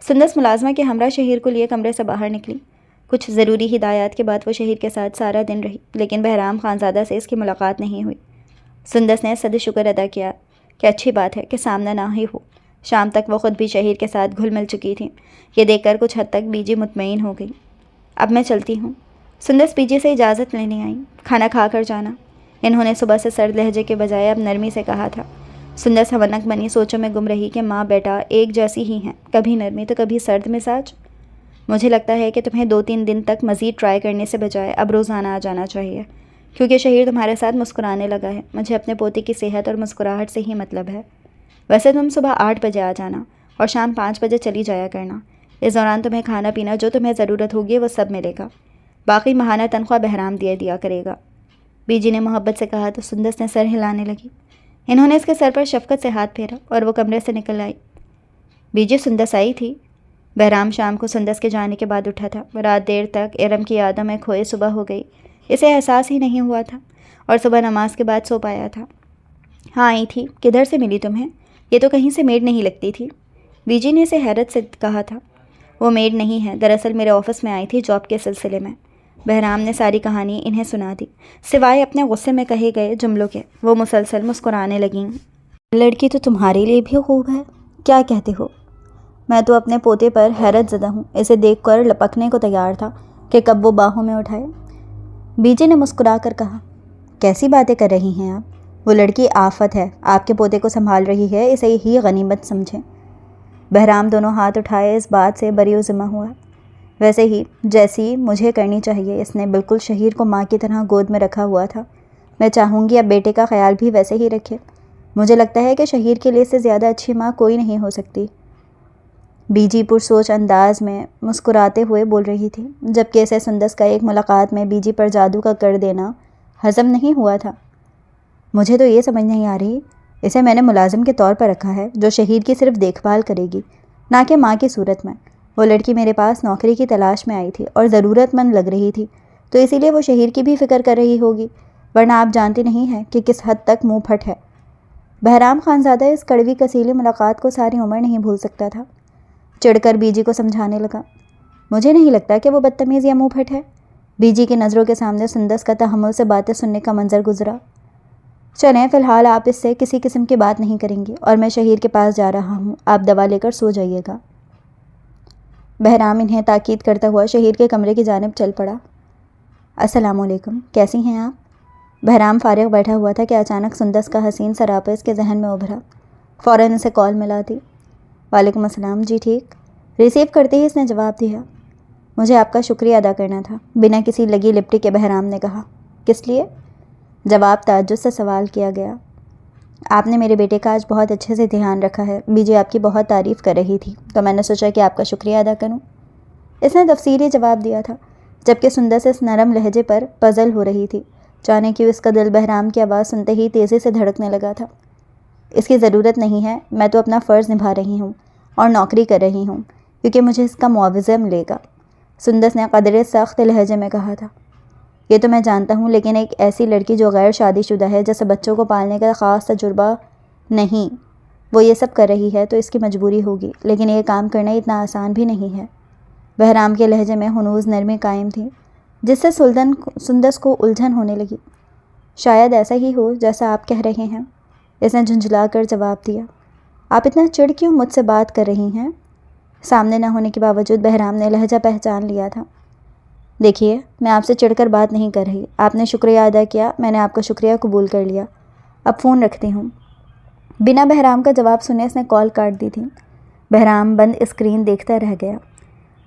سندس ملازمہ کے ہمراہ شہیر کو لیے کمرے سے باہر نکلی۔ کچھ ضروری ہدایات کے بعد وہ شہیر کے ساتھ سارا دن رہی، لیکن بہرام خانزادہ سے اس کی ملاقات نہیں ہوئی۔ سندس نے صد شکر ادا کیا کہ اچھی بات ہے کہ سامنا نہ ہی ہو۔ شام تک وہ خود بھی شہیر کے ساتھ گھل مل چکی تھی۔ یہ دیکھ کر کچھ حد تک بی جی مطمئن ہو گئی۔ اب میں چلتی ہوں۔ سندس بی جی سے اجازت لینے آئیں۔ کھانا کھا کر جانا، انہوں نے صبح سے سرد لہجے کے بجائے اب نرمی سے کہا تھا۔ سندس حونک بنی سوچوں میں گم رہی کہ ماں بیٹا ایک جیسی ہی ہیں، کبھی نرمی تو کبھی سرد مزاج۔ مجھے لگتا ہے کہ تمہیں 2-3 دن تک مزید ٹرائی کرنے سے بجائے اب روزانہ آ جانا چاہیے، کیونکہ شہیر تمہارے ساتھ مسکرانے لگا ہے۔ مجھے اپنے پوتے کی صحت اور مسکراہٹ سے ہی مطلب ہے۔ ویسے تم صبح 8 بجے آ جانا اور شام 5 بجے چلی جایا کرنا۔ اس دوران تمہیں کھانا پینا جو تمہیں ضرورت ہوگی وہ سب ملے گا، باقی ماہانہ تنخواہ بہرام دیا کرے گا، بی جی نے محبت سے کہا تو سندس نے سر ہلانے لگی۔ انہوں نے اس کے سر پر شفقت سے ہاتھ پھیرا اور وہ کمرے سے نکل آئی۔ بی جی سندس آئی تھی؟ بہرام شام کو سندس کے جانے کے بعد اٹھا تھا۔ رات دیر تک ارم کی یادوں میں کھوئے صبح ہو گئی، اسے احساس ہی نہیں ہوا تھا، اور صبح نماز کے بعد سو پایا تھا۔ ہاں آئی تھی، کدھر سے ملی تمہیں؟ یہ تو کہیں سے میڈ نہیں لگتی تھی، بی جی نے اسے حیرت سے کہا تھا۔ وہ میڈ نہیں ہے، دراصل میرے آفس میں آئی تھی جاب کے سلسلے میں۔ بہرام نے ساری کہانی انہیں سنا دی، سوائے اپنے غصے میں کہے گئے جملوں کے۔ وہ مسلسل مسکرانے لگیں۔ لڑکی تو تمہارے لیے بھی خوب ہے، کیا کہتے ہو؟ میں تو اپنے پوتے پر حیرت زدہ ہوں، اسے دیکھ کر لپکنے کو تیار تھا کہ کب وہ باہوں میں اٹھائے۔ بی جی نے مسکرا کر کہا۔ کیسی باتیں کر رہی ہیں آپ؟ وہ لڑکی آفت ہے، آپ کے پوتے کو سنبھال رہی ہے، اسے ہی غنیمت سمجھیں۔ بہرام دونوں ہاتھ اٹھائے اس بات سے بری و ذمہ ہوا۔ ویسے ہی جیسی مجھے کرنی چاہیے، اس نے بالکل شہیر کو ماں کی طرح گود میں رکھا ہوا تھا۔ میں چاہوں گی اب بیٹے کا خیال بھی ویسے ہی رکھے۔ مجھے لگتا ہے کہ شہیر کے لیے اس سے زیادہ اچھی ماں کوئی نہیں ہو سکتی۔ بی جی پرسوچ انداز میں مسکراتے ہوئے بول رہی تھی، جبکہ اسے سندس کا ایک ملاقات میں بی جی پر جادو کا کر دینا ہضم نہیں ہوا تھا۔ مجھے تو یہ سمجھ نہیں آ رہی، اسے میں نے ملازم کے طور پر رکھا ہے جو شہید کی صرف دیکھ بھال کرے گی، نہ کہ ماں کی صورت میں۔ وہ لڑکی میرے پاس نوکری کی تلاش میں آئی تھی اور ضرورت مند لگ رہی تھی، تو اسی لیے وہ شہید کی بھی فکر کر رہی ہوگی، ورنہ آپ جانتی نہیں ہیں کہ کس حد تک منہ پھٹ ہے۔ بہرام خانزادہ اس کڑوی کسیلی ملاقات کو ساری عمر نہیں بھول سکتا تھا۔ چڑھ کر بی جی کو سمجھانے لگا، مجھے نہیں لگتا کہ وہ بدتمیز یا منہ پھٹ ہے۔ بی جی کی نظروں کے سامنے سندس کا تحمل سے باتیں سننے کا منظر گزرا۔ چلیں، فی الحال آپ اس سے کسی قسم کی بات نہیں کریں گی اور میں شہید کے پاس جا رہا ہوں، آپ دوا لے کر سو جائیے گا۔ بہرام انہیں تاکید کرتا ہوا شہید کے کمرے کی جانب چل پڑا۔ السلام علیکم، کیسی ہیں آپ؟ بہرام فارغ بیٹھا ہوا تھا کہ اچانک سندس کا حسین سراپا اس کے ذہن میں ابھرا۔ فوراً اسے کال ملا دی۔ وعلیکم السلام، جی ٹھیک۔ ریسیو کرتے ہی اس نے جواب دیا، مجھے آپ کا شکریہ ادا کرنا تھا، بنا کسی لگی لپٹی کے بہرام نے کہا۔ کس لیے؟ جواب تعجب سے سوال کیا گیا۔ آپ نے میرے بیٹے کا آج بہت اچھے سے دھیان رکھا ہے، بی جی آپ کی بہت تعریف کر رہی تھی، تو میں نے سوچا کہ آپ کا شکریہ ادا کروں۔ اس نے تفصیلی جواب دیا تھا، جبکہ سندس اس نرم لہجے پر پزل ہو رہی تھی۔ جانے کیوں اس کا دل بہرام کی آواز سنتے ہی تیزی سے دھڑکنے لگا تھا۔ اس کی ضرورت نہیں ہے، میں تو اپنا فرض نبھا رہی ہوں اور نوکری کر رہی ہوں، کیونکہ مجھے اس کا معاوضہ ملے گا، سندس نے قدرے سخت لہجے میں کہا تھا۔ یہ تو میں جانتا ہوں، لیکن ایک ایسی لڑکی جو غیر شادی شدہ ہے، جیسے بچوں کو پالنے کا خاص تجربہ نہیں، وہ یہ سب کر رہی ہے تو اس کی مجبوری ہوگی، لیکن یہ کام کرنا اتنا آسان بھی نہیں ہے۔ بہرام کے لہجے میں ہنوز نرمی قائم تھی، جس سے سندس کو الجھن ہونے لگی۔ شاید ایسا ہی ہو جیسا آپ کہہ رہے ہیں، اس نے جھنجھلا کر جواب دیا۔ آپ اتنا چڑھ کیوں مجھ سے بات کر رہی ہیں؟ سامنے نہ ہونے کے باوجود بہرام نے لہجہ پہچان لیا تھا۔ دیکھیے، میں آپ سے چڑھ کر بات نہیں کر رہی، آپ نے شکریہ ادا کیا، میں نے آپ کا شکریہ قبول کر لیا، اب فون رکھتی ہوں۔ بنا بہرام کا جواب سنے اس نے کال کاٹ دی تھی۔ بہرام بند اسکرین دیکھتا رہ گیا۔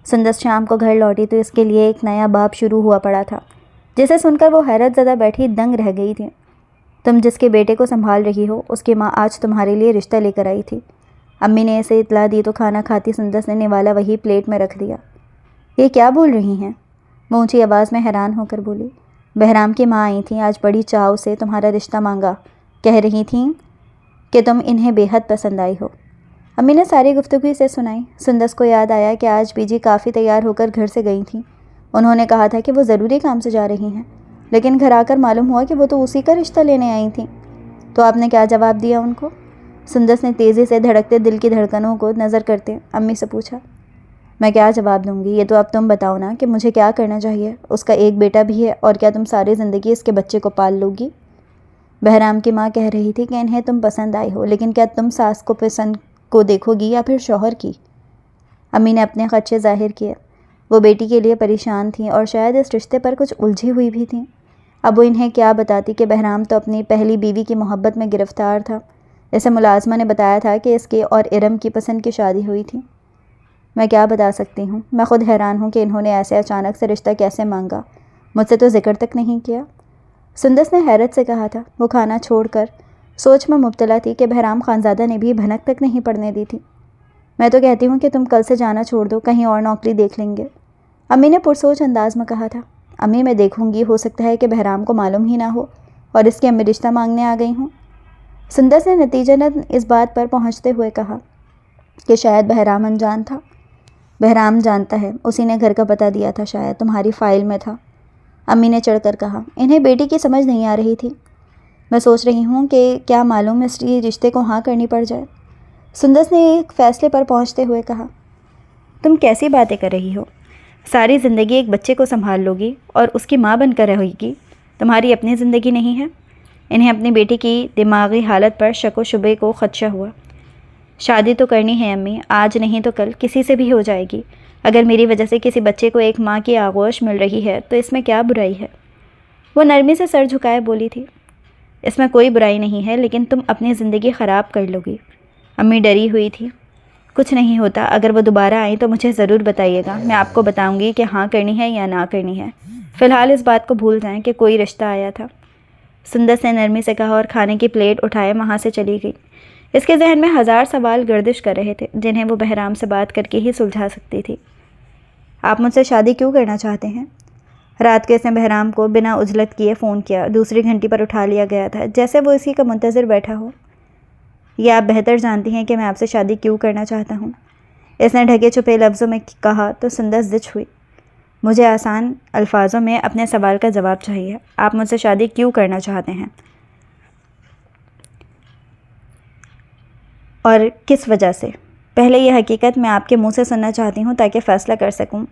سندس شام کو گھر لوٹی تو اس کے لیے ایک نیا باب شروع ہوا پڑا تھا، جسے سن کر وہ حیرت زدہ بیٹھی دنگ رہ گئی تھی۔ تم جس کے بیٹے کو سنبھال رہی ہو، اس کی ماں آج تمہارے لیے رشتہ لے کر آئی تھی۔ امی نے اسے اطلاع دی تو کھانا کھاتی سندس نے نوالا وہی پلیٹ میں رکھ دیا۔ یہ کیا بول رہی ہیں؟ وہ اونچی آواز میں حیران ہو کر بولی۔ بہرام کی ماں آئی تھیں، آج بڑی چاؤ سے تمہارا رشتہ مانگا، کہہ رہی تھیں کہ تم انہیں بے حد پسند آئی ہو۔ امی نے ساری گفتگو سے سنائی۔ سندس کو یاد آیا کہ آج بی جی کافی تیار ہو کر گھر سے گئی تھیں۔ انہوں نے کہا تھا کہ وہ ضروری کام سے جا رہی ہیں، لیکن گھر آ کر معلوم ہوا کہ وہ تو اسی کا رشتہ لینے آئی تھیں۔ تو آپ نے کیا جواب دیا ان کو؟ سندس نے تیزی سے دھڑکتے دل کی دھڑکنوں کو نظر کرتے امی سے پوچھا۔ میں کیا جواب دوں گی، یہ تو اب تم بتاؤ نا کہ مجھے کیا کرنا چاہیے۔ اس کا ایک بیٹا بھی ہے، اور کیا تم ساری زندگی اس کے بچے کو پال لو گی؟ بہرام کی ماں کہہ رہی تھی کہ انہیں تم پسند آئی ہو، لیکن کیا تم ساس کو پسند کو دیکھو گی یا پھر شوہر کی؟ امی نے اپنے خدشے ظاہر کیے۔ وہ بیٹی کے لیے پریشان تھیں اور شاید اس رشتے پر کچھ الجھی ہوئی بھی تھیں۔ اب وہ انہیں کیا بتاتی کہ بہرام تو اپنی پہلی بیوی کی محبت میں گرفتار تھا۔ اسے ملازمہ نے بتایا تھا کہ اس کے اور ارم کی پسند کی شادی ہوئی تھی۔ میں کیا بتا سکتی ہوں، میں خود حیران ہوں کہ انہوں نے ایسے اچانک سے رشتہ کیسے مانگا، مجھ سے تو ذکر تک نہیں کیا۔ سندس نے حیرت سے کہا تھا۔ وہ کھانا چھوڑ کر سوچ میں مبتلا تھی کہ بہرام خانزادہ نے بھی بھنک تک نہیں پڑنے دی تھی۔ میں تو کہتی ہوں کہ تم کل سے جانا چھوڑ دو، کہیں اور نوکری دیکھ لیں گے، امی نے پرسوچ انداز میں کہا تھا۔ امی میں دیکھوں گی، ہو سکتا ہے کہ بہرام کو معلوم ہی نہ ہو اور اس کی امی رشتہ مانگنے آ گئی ہوں۔ سندس نے نتیجتاً اس بات پر پہنچتے ہوئے کہا کہ شاید بہرام انجان تھا۔ بہرام جانتا ہے، اسی نے گھر کا پتہ دیا تھا، شاید تمہاری فائل میں تھا، امی نے چڑھ کر کہا۔ انہیں بیٹی کی سمجھ نہیں آ رہی تھی۔ میں سوچ رہی ہوں کہ کیا معلوم اس رشتے کو ہاں کرنی پڑ جائے۔ سندس نے ایک فیصلے پر پہنچتے ہوئے کہا۔ تم کیسی باتیں کر رہی ہو؟ ساری زندگی ایک بچے کو سنبھال لو گی اور اس کی ماں بن کر رہے گی، تمہاری اپنی زندگی نہیں ہے؟ انہیں اپنی بیٹی کی دماغی حالت پر شک و شبے کو خدشہ ہوا۔ شادی تو کرنی ہے امی، آج نہیں تو کل کسی سے بھی ہو جائے گی۔ اگر میری وجہ سے کسی بچے کو ایک ماں کی آغوش مل رہی ہے تو اس میں کیا برائی ہے؟ وہ نرمی سے سر جھکائے بولی تھی۔ اس میں کوئی برائی نہیں ہے، لیکن تم اپنی زندگی خراب کر لو گی۔ امی ڈری ہوئی تھی۔ کچھ نہیں ہوتا، اگر وہ دوبارہ آئیں تو مجھے ضرور بتائیے گا، میں آپ کو بتاؤں گی کہ ہاں کرنی ہے یا نہ کرنی ہے۔ فی الحال اس بات کو بھول جائیں کہ کوئی رشتہ آیا تھا، سندس نے نرمی سے کہا اور کھانے کی پلیٹ اٹھائے وہاں سے چلی گئی۔ اس کے ذہن میں ہزار سوال گردش کر رہے تھے جنہیں وہ بہرام سے بات کر کے ہی سلجھا سکتی تھی۔ آپ مجھ سے شادی کیوں کرنا چاہتے ہیں؟ رات کو اس نے بہرام کو بنا عجلت کیے فون کیا۔ دوسری گھنٹی پر اٹھا لیا گیا تھا جیسے وہ اسی کا منتظر بیٹھا ہو۔ یہ آپ بہتر جانتی ہیں کہ میں آپ سے شادی کیوں کرنا چاہتا ہوں، اس نے ڈھکے چھپے لفظوں میں کہا تو سندس زچ ہوئی۔ مجھے آسان الفاظوں میں اپنے سوال کا جواب چاہیے۔ آپ مجھ سے شادی کیوں کرنا چاہتے ہیں اور کس وجہ سے؟ پہلے یہ حقیقت میں آپ کے منہ سے سننا چاہتی ہوں تاکہ فیصلہ کر سکوں۔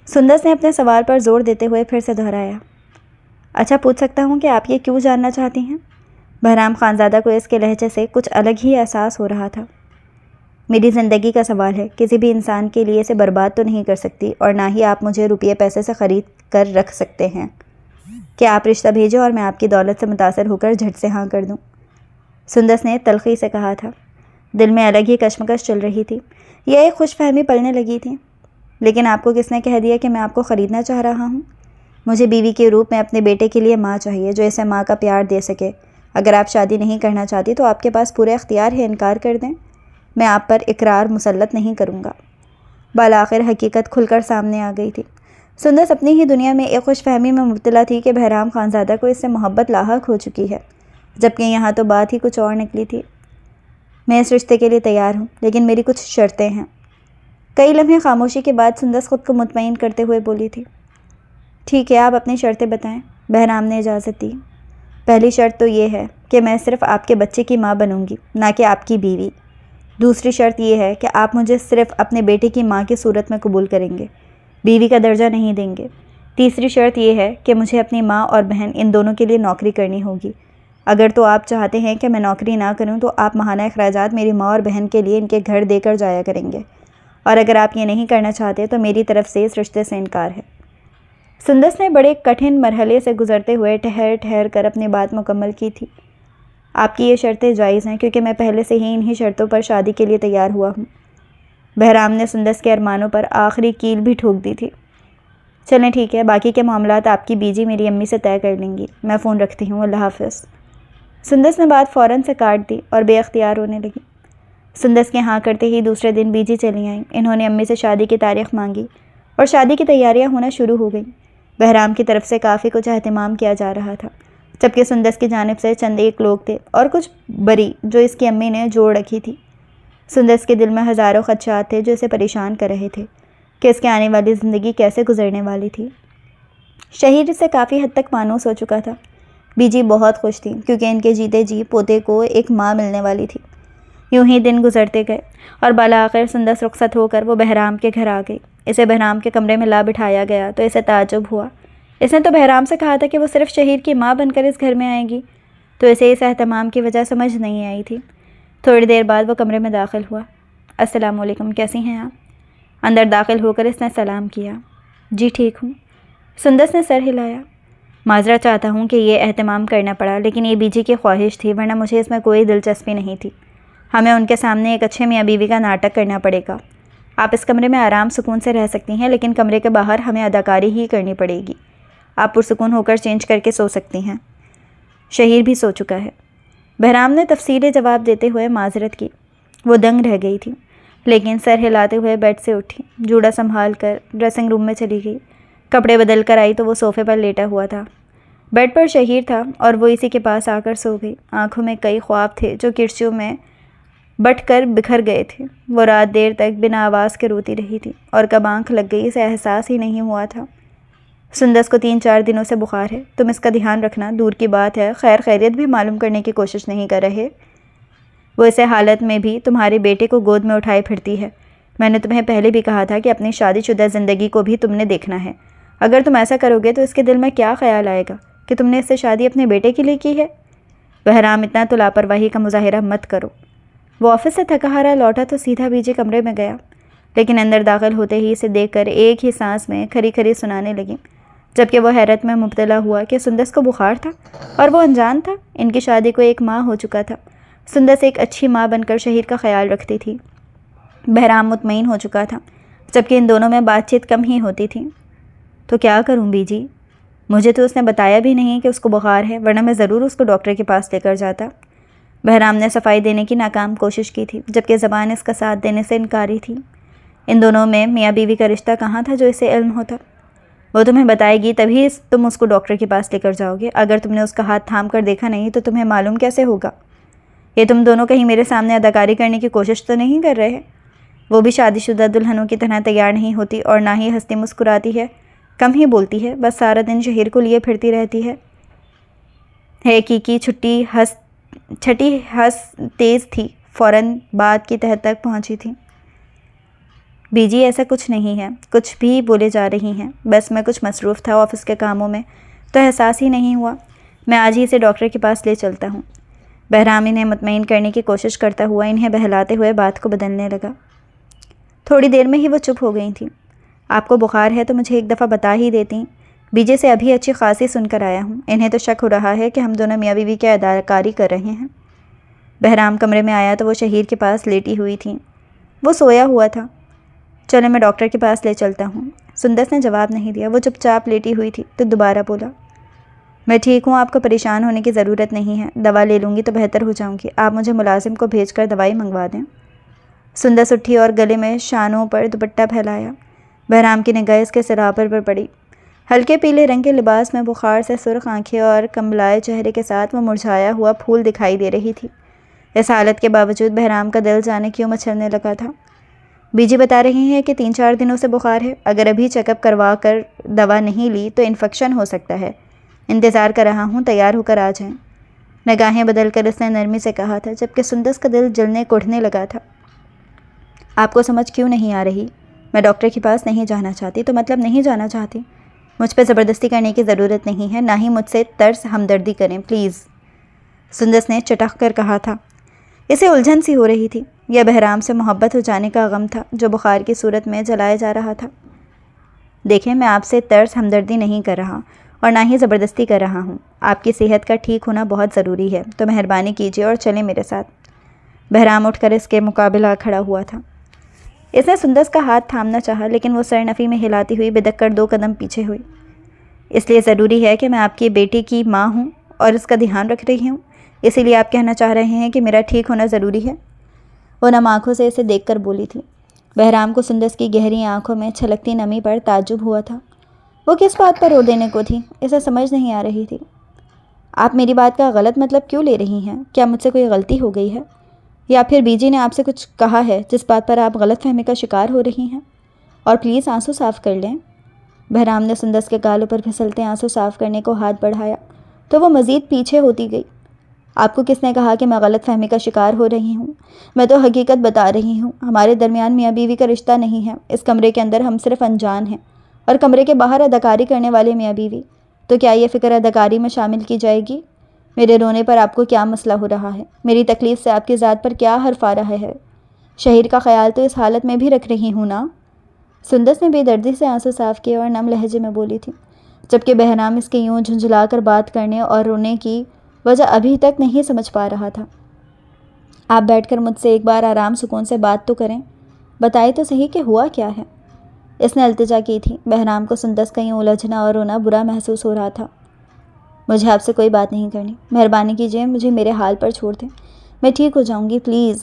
سندس نے اپنے سوال پر زور دیتے ہوئے پھر سے دہرایا۔ اچھا پوچھ سکتا ہوں کہ آپ یہ کیوں جاننا چاہتی ہیں؟ بہرام خانزادہ کو اس کے لہجے سے کچھ الگ ہی احساس ہو رہا تھا۔ میری زندگی کا سوال ہے، کسی بھی انسان کے لیے اسے برباد تو نہیں کر سکتی اور نہ ہی آپ مجھے روپیے پیسے سے خرید کر رکھ سکتے ہیں کہ آپ رشتہ بھیجو اور میں آپ کی دولت سے متاثر ہو کر جھٹ سے ہاں کر دوں۔ سندس نے تلخی سے کہا تھا۔ دل میں الگ ہی کشمکش چل رہی تھی، یہ ایک خوش فہمی پلنے لگی تھی۔ لیکن آپ کو کس نے کہہ دیا کہ میں آپ کو خریدنا چاہ رہا ہوں؟ مجھے بیوی کے روپ میں اپنے بیٹے کے لیے ماں چاہیے جو اسے ماں کا پیار دے سکے۔ اگر آپ شادی نہیں کرنا چاہتی تو آپ کے پاس پورے اختیار ہے، انکار کر دیں، میں آپ پر اقرار مسلط نہیں کروں گا۔ بالآخر حقیقت کھل کر سامنے آ گئی تھی۔ سندس اپنی ہی دنیا میں ایک خوش فہمی میں مبتلا تھی کہ بہرام خانزادہ کو اس سے محبت لاحق ہو چکی ہے، جبکہ یہاں تو بات ہی کچھ اور نکلی تھی۔ میں اس رشتے کے لیے تیار ہوں، لیکن میری کچھ شرطیں ہیں۔ کئی لمحے خاموشی کے بعد سندس خود کو مطمئن کرتے ہوئے بولی تھی۔ ٹھیک ہے، آپ اپنی شرطیں بتائیں۔ بہرام نے اجازت دی۔ پہلی شرط تو یہ ہے کہ میں صرف آپ کے بچے کی ماں بنوں گی، نہ کہ آپ کی بیوی۔ دوسری شرط یہ ہے کہ آپ مجھے صرف اپنے بیٹے کی ماں کی صورت میں قبول کریں گے، بیوی کا درجہ نہیں دیں گے۔ تیسری شرط یہ ہے کہ مجھے اپنی ماں اور بہن ان دونوں کے لیے نوکری کرنی ہوگی۔ اگر تو آپ چاہتے ہیں کہ میں نوکری نہ کروں تو آپ ماہانہ اخراجات میری ماں اور بہن کے لیے ان کے گھر دے کر جایا کریں گے، اور اگر آپ یہ نہیں کرنا چاہتے تو میری طرف سے اس رشتے سے انکار ہے۔ سندس نے بڑے کٹھن مرحلے سے گزرتے ہوئے ٹھہر ٹھہر کر اپنی بات مکمل کی تھی۔ آپ کی یہ شرطیں جائز ہیں کیونکہ میں پہلے سے ہی انہی شرطوں پر شادی کے لیے تیار ہوا ہوں۔ بہرام نے سندس کے ارمانوں پر آخری کیل بھی ٹھوک دی تھی۔ چلیں ٹھیک ہے، باقی کے معاملات آپ کی بیجی میری امی سے طے کر لیں گی۔ میں فون رکھتی ہوں، اللہ حافظ۔ سندس نے بات فوراً سے کاٹ دی اور بے اختیار رونے لگی۔ سندس کے ہاں کرتے ہی دوسرے دن بیجی چلی آئیں۔ انہوں نے امی سے شادی کی تاریخ مانگی اور شادی کی تیاریاں ہونا شروع ہو گئیں۔ بہرام کی طرف سے کافی کچھ اہتمام کیا جا رہا تھا، جبکہ سندس کی جانب سے چند ایک لوگ تھے اور کچھ بری جو اس کی امی نے جوڑ رکھی تھی۔ سندس کے دل میں ہزاروں خدشات تھے جو اسے پریشان کر رہے تھے کہ اس کے آنے والی زندگی کیسے گزرنے والی تھی۔ شہیر سے کافی حد تک مانوس ہو چکا تھا۔ بیجی بہت خوش تھی کیونکہ ان کے جیتے جی پوتے کو ایک ماں ملنے والی تھی۔ یوں ہی دن گزرتے گئے اور بالآخر سندس رخصت ہو کر وہ بہرام کے گھر آ گئی۔ اسے بہرام کے کمرے میں لا بٹھایا گیا تو اسے تعجب ہوا۔ اس نے تو بہرام سے کہا تھا کہ وہ صرف شہیر کی ماں بن کر اس گھر میں آئے گی، تو اسے اس اہتمام کی وجہ سمجھ نہیں آئی تھی۔ تھوڑی دیر بعد وہ کمرے میں داخل ہوا۔ السلام علیکم، کیسی ہیں آپ؟ اندر داخل ہو کر اس نے سلام کیا۔ جی ٹھیک ہوں۔ سندس نے سر ہلایا۔ معذرت چاہتا ہوں کہ یہ اہتمام کرنا پڑا، لیکن یہ بیجی کی خواہش تھی، ورنہ مجھے اس میں کوئی دلچسپی نہیں تھی۔ ہمیں ان کے سامنے ایک اچھے میاں بیوی کا ناٹک کرنا پڑے گا۔ آپ اس کمرے میں آرام سکون سے رہ سکتی ہیں، لیکن کمرے کے باہر ہمیں اداکاری ہی کرنی پڑے گی۔ آپ پرسکون ہو کر چینج کر کے سو سکتی ہیں۔ شہیر بھی سو چکا ہے۔ بہرام نے تفصیلی جواب دیتے ہوئے معذرت کی۔ وہ دنگ رہ گئی تھی، لیکن سر ہلاتے ہوئے بیڈ سے اٹھی، جوڑا سنبھال کر ڈریسنگ روم میں چلی گئی۔ کپڑے بدل کر آئی تو وہ صوفے پر لیٹا ہوا تھا۔ بیڈ پر شہیر تھا اور وہ اسی کے پاس آ کر سو گئی۔ آنکھوں میں کئی خواب تھے جو کرچیوں میں بٹ کر بکھر گئے تھے۔ وہ رات دیر تک بنا آواز کے روتی رہی تھی اور کب آنکھ لگ گئی اسے احساس ہی نہیں ہوا تھا۔ سندس کو 3-4 دنوں سے بخار ہے، تم اس کا دھیان رکھنا، دور کی بات ہے خیر خیریت بھی معلوم کرنے کی کوشش نہیں کر رہے۔ وہ اسے حالت میں بھی تمہارے بیٹے کو گود میں اٹھائے پھرتی ہے۔ میں نے تمہیں پہلے بھی کہا تھا کہ اپنی شادی شدہ زندگی کو بھی تم نے دیکھنا ہے۔ اگر تم ایسا کرو گے تو اس کے دل میں کیا خیال آئے گا کہ تم نے اس سے شادی اپنے بیٹے کے لیے کی ہے؟ بہرام اتنا تو لاپرواہی کا مظاہرہ مت کرو۔ وہ آفس سے تھکا ہارا لوٹا تو سیدھا بیجی کمرے میں گیا، لیکن اندر داخل ہوتے ہی اسے دیکھ کر ایک ہی سانس میں کھری کھری سنانے لگی، جبکہ وہ حیرت میں مبتلا ہوا کہ سندس کو بخار تھا اور وہ انجان تھا۔ ان کی شادی کو 1 ماہ ہو چکا تھا۔ سندس ایک اچھی ماں بن کر شہیر کا خیال رکھتی تھی۔ بہرام مطمئن ہو چکا تھا، جبکہ ان دونوں میں بات چیت کم ہی ہوتی تھی۔ تو کیا کروں بیجی؟ مجھے تو اس نے بتایا بھی نہیں کہ اس کو بخار ہے، ورنہ میں ضرور اس کو ڈاکٹر کے پاس لے کر جاتا۔ بہرام نے صفائی دینے کی ناکام کوشش کی تھی، جبکہ زبان اس کا ساتھ دینے سے انکاری تھی۔ ان دونوں میں میاں بیوی کا رشتہ کہاں تھا جو اسے علم ہوتا؟ وہ تمہیں بتائے گی تبھی تم اس کو ڈاکٹر کے پاس لے کر جاؤ گے۔ اگر تم نے اس کا ہاتھ تھام کر دیکھا نہیں تو تمہیں معلوم کیسے ہوگا؟ یہ تم دونوں کہیں میرے سامنے اداکاری کرنے کی کوشش تو نہیں کر رہے؟ وہ بھی شادی شدہ دلہنوں کی طرح تیار نہیں ہوتی اور نہ ہی ہنستی مسکراتی ہے، کم ہی بولتی ہے، بس سارا دن شہیر کو لیے پھرتی رہتی ہے کی چھٹی ہنس تیز تھی، فوراً بات کی تہہ تک پہنچی تھی۔ بیجی ایسا کچھ نہیں ہے، کچھ بھی بولے جا رہی ہیں، بس میں کچھ مصروف تھا آفس کے کاموں میں تو احساس ہی نہیں ہوا۔ میں آج ہی اسے ڈاکٹر کے پاس لے چلتا ہوں۔ بہرام انہیں مطمئن کرنے کی کوشش کرتا ہوا انہیں بہلاتے ہوئے بات کو بدلنے لگا۔ تھوڑی دیر میں ہی وہ چپ ہو گئی تھیں۔ آپ کو بخار ہے تو مجھے ایک دفعہ بتا ہی دیتی، بیجے سے ابھی اچھی خاصی سن کر آیا ہوں۔ انہیں تو شک ہو رہا ہے کہ ہم دونوں میاں بیوی کی اداکاری کر رہے ہیں۔ بہرام کمرے میں آیا تو وہ شہیر کے پاس لیٹی ہوئی تھیں۔ وہ سویا ہوا تھا۔ چلو میں ڈاکٹر کے پاس لے چلتا ہوں۔ سندس نے جواب نہیں دیا، وہ چپ چاپ لیٹی ہوئی تھی تو دوبارہ بولا، میں ٹھیک ہوں، آپ کو پریشان ہونے کی ضرورت نہیں ہے، دوا لے لوں گی تو بہتر ہو جاؤں گی، آپ مجھے ملازم کو بھیج کر دوائی منگوا دیں۔ سندس اٹھی اور گلے میں شانوں پر دوپٹہ پھیلایا۔ بہرام کی نگاہ اس کے سراپر پر پڑی۔ ہلکے پیلے رنگ کے لباس میں بخار سے سرخ آنکھیں اور کملائے چہرے کے ساتھ وہ مرجھایا ہوا پھول دکھائی دے رہی تھی۔ اس حالت کے باوجود بہرام کا دل جانے کیوں مچلنے لگا تھا۔ بیجی بتا رہی ہیں کہ 3-4 دنوں سے بخار ہے، اگر ابھی چیک اپ کروا کر دوا نہیں لی تو انفیکشن ہو سکتا ہے، انتظار کر رہا ہوں، تیار ہو کر آ جائیں۔ نگاہیں بدل کر اس نے نرمی سے کہا تھا، جبکہ سندس کا دل جلنے کوڑھنے لگا تھا۔ آپ کو سمجھ کیوں نہیں آ رہی؟ میں ڈاکٹر کے پاس نہیں جانا چاہتی تو مطلب نہیں جانا چاہتی، مجھ پہ زبردستی کرنے کی ضرورت نہیں ہے، نہ ہی مجھ سے ترس ہمدردی کریں پلیز، سندس نے چٹخ کر کہا تھا۔ اسے الجھن سی ہو رہی تھی، یا بہرام سے محبت ہو جانے کا غم تھا جو بخار کی صورت میں جلایا جا رہا تھا۔ دیکھیں، میں آپ سے ترس ہمدردی نہیں کر رہا اور نہ ہی زبردستی کر رہا ہوں، آپ کی صحت کا ٹھیک ہونا بہت ضروری ہے، تو مہربانی کیجیے اور چلیں میرے ساتھ۔ بہرام اٹھ کر اس کے مقابلہ کھڑا ہوا تھا۔ اس نے سندس کا ہاتھ تھامنا چاہا لیکن وہ سر نفی میں ہلاتی ہوئی بدک کر 2 قدم پیچھے ہوئی۔ اس لیے ضروری ہے کہ میں آپ کی بیٹی کی ماں ہوں اور اس کا دھیان رکھ رہی ہوں، اسی لیے آپ کہنا چاہ رہے ہیں کہ میرا ٹھیک ہونا ضروری ہے؟ وہ نم آنکھوں سے اسے دیکھ کر بولی تھی۔ بہرام کو سندس کی گہری آنکھوں میں چھلکتی نمی پر تعجب ہوا تھا۔ وہ کس بات پر رو دینے کو تھی، اسے سمجھ نہیں آ رہی تھی۔ آپ میری بات کا غلط مطلب کیوں لے رہی ہیں؟ کیا مجھ سے کوئی غلطی ہو گئی ہے؟ یا پھر بیجی نے آپ سے کچھ کہا ہے جس بات پر آپ غلط فہمی کا شکار ہو رہی ہیں؟ اور پلیز آنسو صاف کر لیں۔ بہرام نے سندس کے گالوں پر پھسلتے آنسو صاف کرنے کو ہاتھ بڑھایا تو وہ مزید پیچھے ہوتی گئی۔ آپ کو کس نے کہا کہ میں غلط فہمی کا شکار ہو رہی ہوں؟ میں تو حقیقت بتا رہی ہوں، ہمارے درمیان میاں بیوی کا رشتہ نہیں ہے، اس کمرے کے اندر ہم صرف انجان ہیں، اور کمرے کے باہر اداکاری کرنے والے میاں بیوی۔ تو کیا یہ فکر اداکاری میں شامل کی جائے گی؟ میرے رونے پر آپ کو کیا مسئلہ ہو رہا ہے؟ میری تکلیف سے آپ کی ذات پر کیا حرف آ رہا ہے؟ شہیر کا خیال تو اس حالت میں بھی رکھ رہی ہوں نا؟ سندس نے بے دردی سے آنسو صاف کیے اور نم لہجے میں بولی تھی، جبکہ بہرام اس کے یوں جھنجھلا کر بات کرنے اور رونے کی وجہ ابھی تک نہیں سمجھ پا رہا تھا۔ آپ بیٹھ کر مجھ سے ایک بار آرام سکون سے بات تو کریں، بتائے تو صحیح کہ ہوا کیا ہے؟ اس نے التجا کی تھی۔ بہرام کو سندس کا یوں الجھنا اور رونا برا محسوس ہو رہا تھا۔ مجھے آپ سے کوئی بات نہیں کرنی، مہربانی کیجیے، مجھے میرے حال پر چھوڑ دیں، میں ٹھیک ہو جاؤں گی پلیز،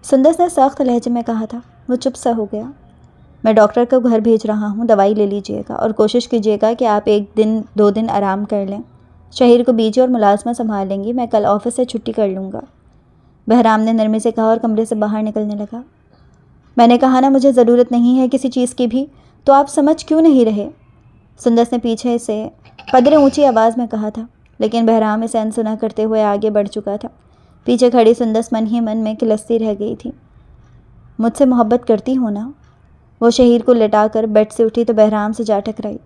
سندس نے سخت لہجے میں کہا تھا۔ وہ چپ سا ہو گیا۔ میں ڈاکٹر کو گھر بھیج رہا ہوں، دوائی لے لیجیے گا اور کوشش کیجیے گا کہ آپ 1-2 دن آرام کر لیں، شہیر کو بیجی اور ملازمہ سنبھال لیں گی، میں کل آفس سے چھٹی کر لوں گا، بہرام نے نرمی سے کہا اور کمرے سے باہر نکلنے لگا۔ میں نے کہا نا مجھے ضرورت نہیں ہے کسی چیز کی بھی، تو آپ سمجھ کیوں نہیں رہے؟ سندس نے پیچھے سے قدرے اونچی آواز میں کہا تھا، لیکن بہرام اسے انسنا کرتے ہوئے آگے بڑھ چکا تھا۔ پیچھے کھڑی سندس من ہی من میں کلستی رہ گئی تھی۔ مجھ سے محبت کرتی ہو نا؟ وہ شہیر کو لٹا کر بیڈ سے اٹھی تو بہرام سے جا ٹکرائی۔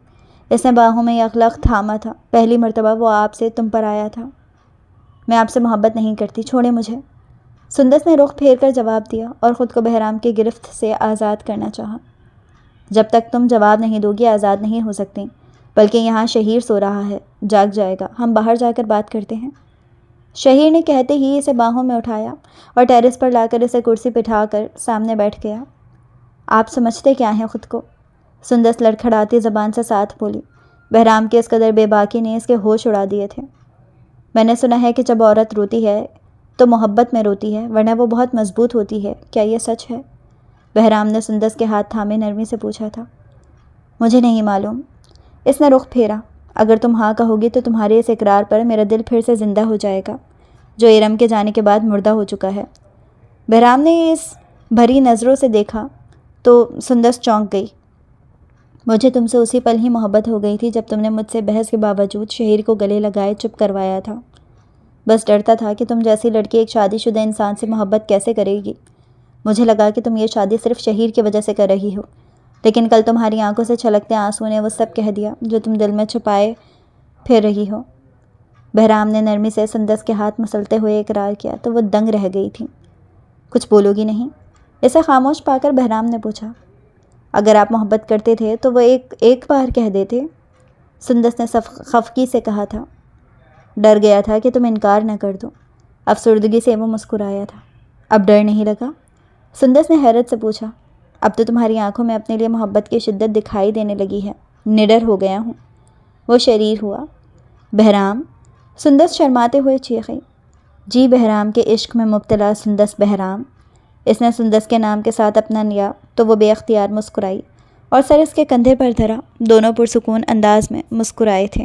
اس نے باہوں میں یخلخ تھاما تھا۔ پہلی مرتبہ وہ آپ سے تم پر آیا تھا۔ میں آپ سے محبت نہیں کرتی، چھوڑیں مجھے، سندس نے رخ پھیر کر جواب دیا اور خود کو بہرام کی گرفت سے آزاد کرنا چاہا۔ جب تک تم جواب نہیں دو گی آزاد نہیں ہو سکتی، بلکہ یہاں شہیر سو رہا ہے، جاگ جائے گا، ہم باہر جا کر بات کرتے ہیں۔ شہیر نے کہتے ہی اسے باہوں میں اٹھایا اور ٹیرس پر لا کر اسے کرسی بٹھا کر سامنے بیٹھ گیا۔ آپ سمجھتے کیا ہیں خود کو؟ سندس لڑکھڑاتی زبان سے ساتھ بولی۔ بہرام کے اس قدر بے باکی نے اس کے ہوش اڑا دیے تھے۔ میں نے سنا ہے کہ جب عورت روتی ہے تو محبت میں روتی ہے، ورنہ وہ بہت مضبوط ہوتی ہے، کیا یہ سچ ہے؟ بہرام نے سندس کے ہاتھ تھامے نرمی سے پوچھا تھا۔ مجھے نہیں معلوم۔ اس نے رخ پھیرا۔ اگر تم ہاں کہو گی تو تمہارے اس اقرار پر میرا دل پھر سے زندہ ہو جائے گا، جو ارم کے جانے کے بعد مردہ ہو چکا ہے۔ بہرام نے اس بھری نظروں سے دیکھا تو سندس چونک گئی۔ مجھے تم سے اسی پل ہی محبت ہو گئی تھی جب تم نے مجھ سے بحث کے باوجود شہیر کو گلے لگائے چپ کروایا تھا۔ بس ڈرتا تھا کہ تم جیسی لڑکی ایک شادی شدہ انسان سے محبت کیسے کرے گی۔ مجھے لگا کہ تم یہ شادی صرف شہیر کی وجہ سے کر رہی ہو، لیکن کل تمہاری آنکھوں سے چھلکتے آنسوں نے وہ سب کہہ دیا جو تم دل میں چھپائے پھر رہی ہو۔ بہرام نے نرمی سے سندس کے ہاتھ مسلتے ہوئے اقرار کیا تو وہ دنگ رہ گئی تھی۔ کچھ بولو گی نہیں؟ اسے خاموش پا کر بہرام نے پوچھا۔ اگر آپ محبت کرتے تھے تو وہ ایک بار کہہ دیتے، سندس نے خفگی سے کہا تھا۔ ڈر گیا تھا کہ تم انکار نہ کر دو۔ افسردگی سے وہ مسکرایا تھا۔ اب ڈر نہیں لگا؟ سندس نے حیرت سے پوچھا۔ اب تو تمہاری آنکھوں میں اپنے لیے محبت کی شدت دکھائی دینے لگی ہے۔ نڈر ہو گیا ہوں۔ وہ شریر ہوا۔ بہرام، سندس شرماتے ہوئے چیخی۔ جی بہرام کے عشق میں مبتلا سندس بہرام۔ اس نے سندس کے نام کے ساتھ اپنا لیا تو وہ بے اختیار مسکرائی اور سر اس کے کندھے پر دھرا۔ دونوں پرسکون انداز میں مسکرائے تھے۔